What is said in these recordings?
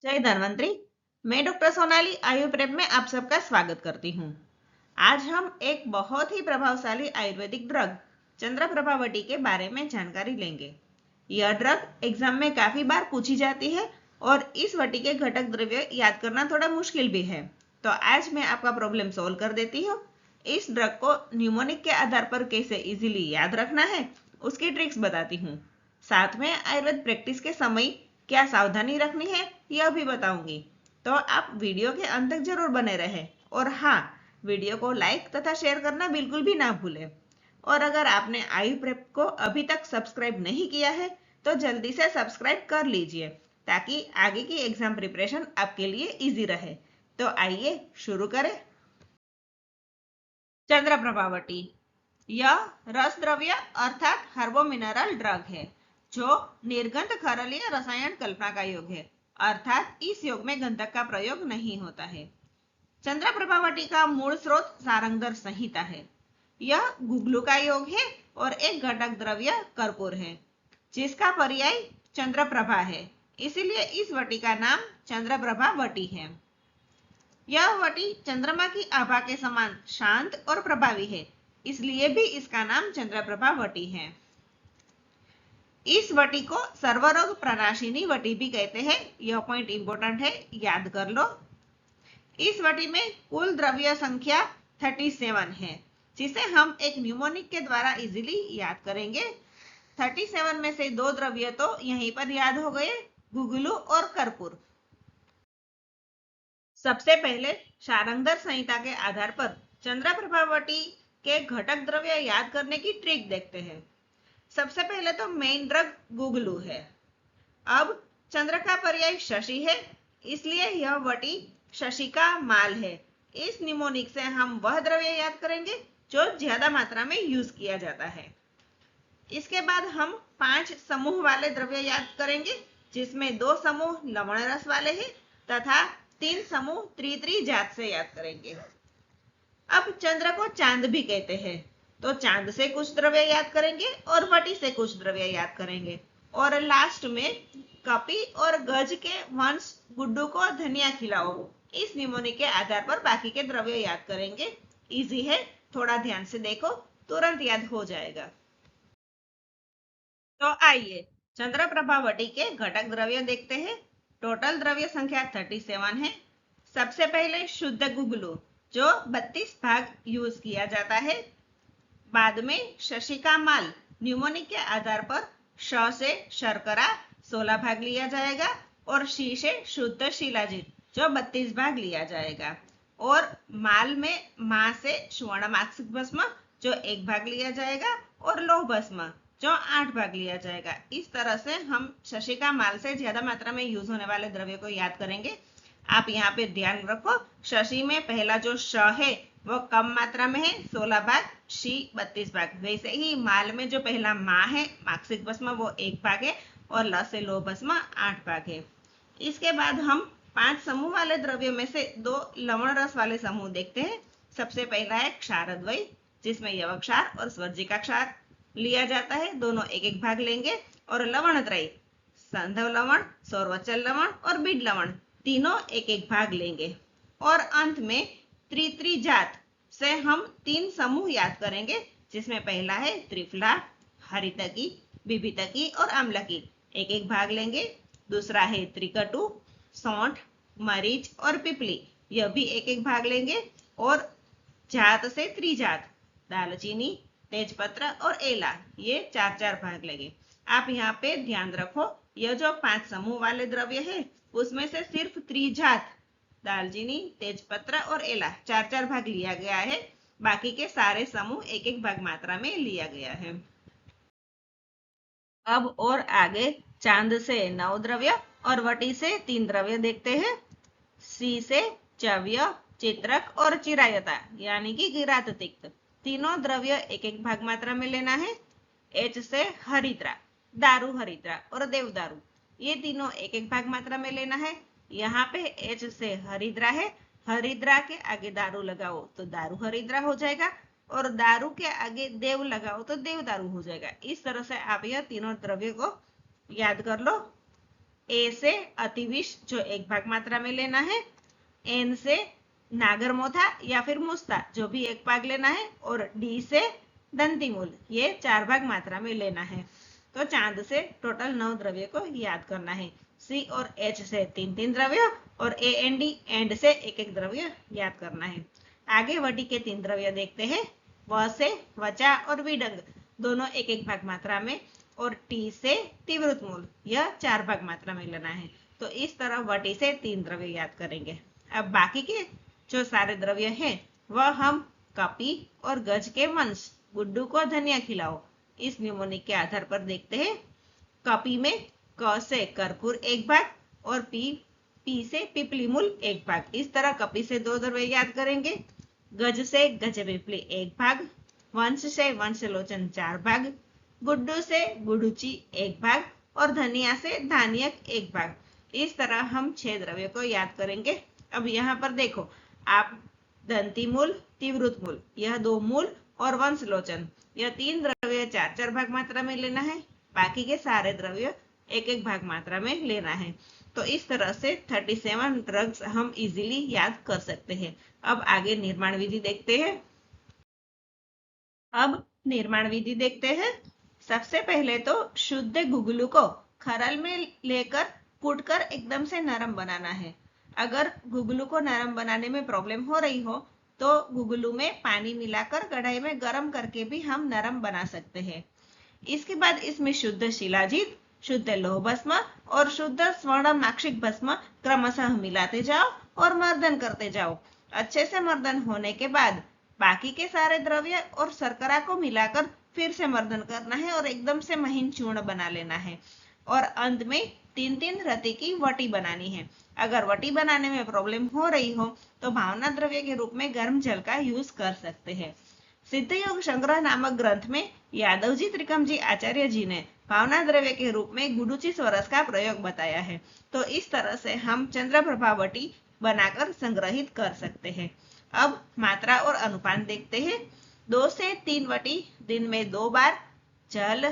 जय धन्वंतरी। मैं डॉक्टर सोनाली आयु प्रेप में आप सबका स्वागत करती हूँ। आज हम एक बहुत ही प्रभावशाली आयुर्वेदिक ड्रग चंद्रप्रभावटी के बारे में जानकारी लेंगे। यह ड्रग एग्जाम में काफी बार पूछी जाती है और इस वटी के घटक द्रव्य याद करना थोड़ा मुश्किल भी है। तो आज मैं आपका प्रॉब्लम सोल्व कर देती हूँ। इस ड्रग को न्यूमोनिक के आधार पर कैसे इजीली याद रखना है उसकी ट्रिक्स बताती हूँ। साथ में आयुर्वेद प्रैक्टिस के समय क्या सावधानी रखनी है यह भी बताऊंगी। तो आप वीडियो के अंत तक जरूर बने रहें और हाँ, वीडियो को लाइक तथा शेयर करना बिल्कुल भी ना भूलें। और अगर आपने आयु प्रेप को अभी तक सब्सक्राइब नहीं किया है तो जल्दी से सब्सक्राइब कर लीजिए ताकि आगे की एग्जाम प्रिपरेशन आपके लिए इजी रहे। तो आइए शुरू करें। चंद्रप्रभावटी यह रस द्रव्य अर्थात हर्बोमिनरल ड्रग है जो निर्गंध खरलीय रसायन कल्पना का योग है, अर्थात इस योग में गंधक का प्रयोग नहीं होता है। चंद्रप्रभावटी का मूल स्रोत सारंगधर संहिता है। यह गुगलू का योग है और एक घटक द्रव्य कर्पूर है जिसका पर्याय चंद्रप्रभा है, इसीलिए इस वटी का नाम चंद्रप्रभा वटी है। यह वटी चंद्रमा की आभा के समान शांत और प्रभावी है, इसलिए भी इसका नाम चंद्रप्रभा वटी है। इस वटी को सर्वरोग प्रणाशिनी वटी भी कहते हैं। यह पॉइंट इंपॉर्टेंट है, याद कर लो। इस वटी में कुल द्रव्य संख्या 37 है जिसे हम एक न्यूमोनिक के द्वारा इजीली याद करेंगे। 37 में से दो द्रव्य तो यहीं पर याद हो गए, गुगलू और कर्पूर। सबसे पहले सारंगधर संहिता के आधार पर चंद्रप्रभावटी के घटक द्रव्य याद करने की ट्रिक देखते हैं। सबसे पहले तो मेन ड्रग गुगलू है। अब चंद्र का पर्याय शशि है, इसलिए यह वटी शशि का माल है। इस निमोनिक से हम वह द्रव्य याद करेंगे जो ज्यादा मात्रा में यूज किया जाता है। इसके बाद हम 5 समूह वाले द्रव्य याद करेंगे जिसमें 2 समूह लवण रस वाले हैं तथा 3 समूह त्रित्री जात से याद करेंगे। अब चंद्र को चांद भी कहते हैं, तो चांद से कुछ द्रव्य याद करेंगे और वटी से कुछ द्रव्य याद करेंगे और लास्ट में कपि और गज के वंश गुड्डू को धनिया खिलाओ, इस निमोनिक के आधार पर बाकी के द्रव्य याद करेंगे। इजी है, थोड़ा ध्यान से देखो, तुरंत याद हो जाएगा। तो आइए चंद्रप्रभावटी के घटक द्रव्य देखते हैं। टोटल द्रव्य संख्या 37 है। सबसे पहले शुद्ध गुगलू जो 32 भाग यूज किया जाता है। बाद में शशि का माल न्यूमोनिक के आधार पर श से शर्करा 16 भाग लिया जाएगा और शी से शुद्ध शिलाजीत जो 32 भाग लिया जाएगा और माल में मां से स्वर्ण मासिक भस्म जो 1 भाग लिया जाएगा और लौह भस्म जो 8 भाग लिया जाएगा। इस तरह से हम शशि का माल से ज्यादा मात्रा में यूज होने वाले द्रव्य को याद करेंगे। आप यहाँ पे ध्यान रखो, शशि में पहला जो श है वो कम मात्रा में है 16 भाग, शी 32 भाग। वैसे ही माल में जो पहला मां है मासिक भस्म वो 1 भाग है और ल से लौह भस्म 8 भाग है। इसके बाद हम 5 समूह वाले द्रव्यों में से 2 लवण रस वाले समूह देखते हैं। सबसे पहला है क्षारद्वय जिसमें यवक्षार और स्वर्जिका क्षार लिया जाता है, दोनों 1-1 भाग लेंगे। और लवण त्रय संधव लवण, सौरवचल लवण और बीड लवण तीनों 1-1 भाग लेंगे। और अंत में त्रित्री जात से हम 3 समूह याद करेंगे जिसमें पहला है त्रिफला, हरितकी, बिबितकी और अम्लकी, 1-1 भाग लेंगे। दूसरा है त्रिकटु, सौंठ, मरीच और पिपली, यह भी 1-1 भाग लेंगे। और जात से त्रिजात दालचीनी, तेजपत्र और एला, ये 4-4 भाग लेंगे। आप यहाँ पे ध्यान रखो, यह जो 5 समूह वाले द्रव्य है उसमें से सिर्फ त्रिजात दालचीनी, तेजपत्र और एला 4-4 भाग लिया गया है, बाकी के सारे समूह 1-1 भाग मात्रा में लिया गया है। अब और आगे चांद से 9 द्रव्य और वटी से 3 द्रव्य देखते हैं। सी से चव्य, चित्रक और चिरायता यानी कि किरात तिक्त, तीनों द्रव्य 1-1 भाग मात्रा में लेना है। एच से हरिद्रा, दारू हरिद्रा और देवदारू, ये तीनों 1-1 भाग मात्रा में लेना है। यहाँ पे एच से हरिद्रा है, हरिद्रा के आगे दारू लगाओ तो दारू हरिद्रा हो जाएगा और दारू के आगे देव लगाओ तो देवदारू हो जाएगा। इस तरह से आप यह तीनों द्रव्य को याद कर लो। ए से अतिविष जो 1 भाग मात्रा में लेना है, एन से नागरमोथा या फिर मुस्ता जो भी 1 भाग लेना है, और डी से दंतीमूल ये 4 भाग मात्रा में लेना है। तो चांद से टोटल 9 द्रव्य को याद करना है। सी और एच से 3-3 द्रव्य और ए एंड डी एंड से 1-1 द्रव्य याद करना है। आगे वटी के 3 द्रव्य देखते हैं। व से वचा और विडंग दोनों 1-1 भाग मात्रा में, और टी से तीव्रत मूल यह 4 भाग मात्रा में लेना है। तो इस तरह वटी से 3 द्रव्य याद करेंगे। अब बाकी के जो सारे द्रव्य हैं वह हम कपी और गज के वंश गुड्डू को धनिया खिलाओ इस निमोनिक के आधार पर देखते हैं। कपी में क से कर्पूर 1 भाग और पी से पिपली मूल 1 भाग। इस तरह कपी से 2 द्रव्य याद करेंगे। गज से गज पिपली 1 भाग, वंश से वंशलोचन 4 भाग, गुड्डू से गुडुची 1 भाग और धनिया से धानियक 1 भाग। इस तरह हम 6 द्रव्य को याद करेंगे। अब यहाँ पर देखो, आप दंती मूल, तीव्रत मूल यह 2 मूल और वंशलोचन यह 3 द्रव्य 4-4 भाग मात्रा में लेना है। बाकी के सारे द्रव्य 1-1 भाग मात्रा में लेना है। तो इस तरह से 37 ड्रग्स हम इजीली याद कर सकते हैं। अब आगे निर्माण विधि देखते हैं। सबसे पहले तो शुद्ध गुगलू को खरल में लेकर कूटकर एकदम से नरम बनाना है। अगर गुगलू को नरम बनाने में प्रॉब्लम हो रही हो तो गुगलू में पानी मिलाकर कढ़ाई में गर्म करके भी हम नरम बना सकते हैं। इसके बाद इसमें शुद्ध शिलाजीत, शुद्ध लौह भस्म और शुद्ध स्वर्णमाक्षिक भस्म क्रमशः मिलाते जाओ और मर्दन करते जाओ। अच्छे से मर्दन होने के बाद बाकी के सारे द्रव्य और शर्करा को मिलाकर फिर से मर्दन करना है और एकदम से महीन चूर्ण बना लेना है। और अंत में 3-3 रति की वटी बनानी है। अगर वटी बनाने में प्रॉब्लम हो रही हो तो भावना द्रव्य के रूप में गर्म जल का यूज कर सकते हैं। सिद्ध योग संग्रह नामक ग्रंथ में यादवजी त्रिकमजी आचार्य जी ने भावना द्रव्य के रूप में गुडुची स्वरस का प्रयोग बताया है। तो इस तरह से हम चंद्रप्रभा वटी बनाकर संग्रहित कर सकते हैं। अब मात्रा और अनुपात देखते हैं। 2 से 3 वटी दिन में 2 बार जल,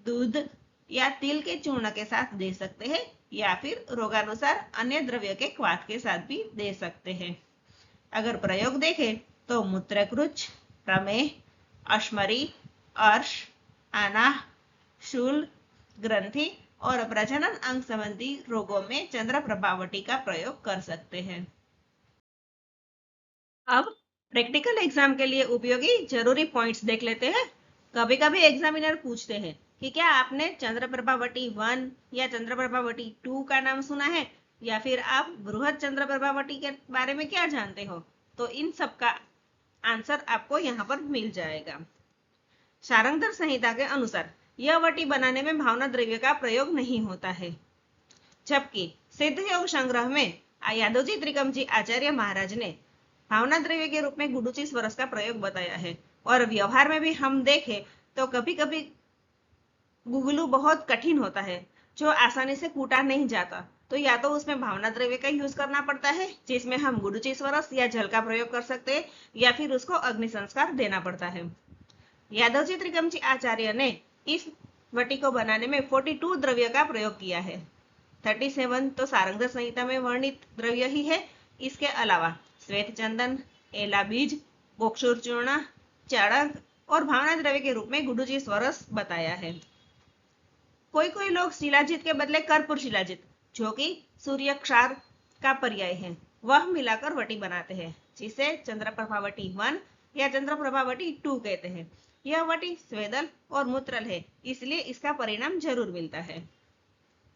दूध या तिल के चूर्ण के साथ दे सकते हैं या फिर रोगानुसार अन्य द्रव्य के क्वाथ के साथ भी दे सकते हैं। अगर प्रयोग देखें तो मूत्रकृच, प्रमेह, अश्मरी, अर्श, आनाह, शूल, ग्रंथि और प्रजनन अंग संबंधी रोगों में चंद्रप्रभावटी का प्रयोग कर सकते हैं। अब प्रैक्टिकल एग्जाम के लिए उपयोगी जरूरी पॉइंट्स देख लेते हैं। कभी कभी एग्जामिनर पूछते हैं कि क्या आपने चंद्रप्रभावटी 1 या चंद्रप्रभावटी 2 का नाम सुना है, या फिर आप बृहद चंद्रप्रभावटी के बारे में क्या जानते हो। तो इन सब का आंसर आपको यहाँ पर मिल जाएगा। शारंगधर संहिता के अनुसार यह वटी बनाने में भावना द्रव्य का प्रयोग नहीं होता है, जबकि सिद्ध योग संग्रह में यादवजी त्रिकमजी आचार्य महाराज ने भावना द्रव्य के रूप में गुडुची स्वरस का प्रयोग बताया है। और व्यवहार में भी हम देखें तो कभी कभी गुगलू बहुत कठिन होता है जो आसानी से कूटा नहीं जाता, तो या तो उसमें भावना द्रव्य का यूज करना पड़ता है जिसमें हम गुडुची स्वरस या जल का प्रयोग कर सकते हैं, या फिर उसको अग्नि संस्कार देना पड़ता है। यादवजी त्रिकमजी आचार्य ने इस वटी को बनाने में 42 द्रव्य का प्रयोग किया है। 37 तो सारंगधर संहिता में वर्णित द्रव्य ही है। इसके अलावा श्वेत चंदन, एला बीज, गोक्षुर चूर्ण, चढ़क और भावना द्रव्य के रूप में गुडुची स्वरस बताया है। कोई लोग शिलाजीत के बदले कर्पूर शिलाजीत जो कि सूर्य क्षार का पर्याय है वह मिलाकर वटी बनाते हैं, जिसे चंद्रप्रभावटी 1 या चंद्रप्रभावटी 2 कहते हैं। यह वटी स्वेदल और मूत्रल है, इसलिए इसका परिणाम जरूर मिलता है।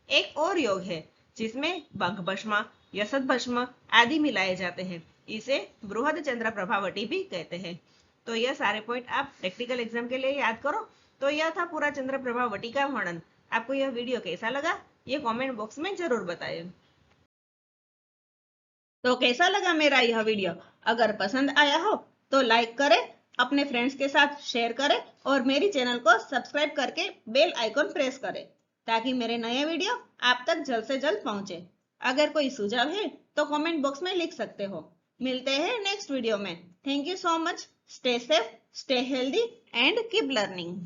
एक और योग है जिसमें बंग भस्म, यसद भस्म आदि मिलाए जाते हैं, इसे बृहद चंद्रप्रभावटी भी कहते हैं। तो यह सारे पॉइंट आप प्रैक्टिकल एग्जाम के लिए याद करो। तो यह था पूरा चंद्रप्रभावटी का वर्णन। आपको यह वीडियो कैसा लगा ये कमेंट बॉक्स में जरूर बताएं। तो कैसा लगा मेरा यह वीडियो? अगर पसंद आया हो तो लाइक करें, अपने फ्रेंड्स के साथ शेयर करें और मेरी चैनल को सब्सक्राइब करके बेल आइकॉन प्रेस करें ताकि मेरे नए वीडियो आप तक जल्द से जल्द पहुंचे। अगर कोई सुझाव है तो कमेंट बॉक्स में लिख सकते हो। मिलते हैं नेक्स्ट वीडियो में। Thank you so much. Stay safe, stay healthy and keep learning.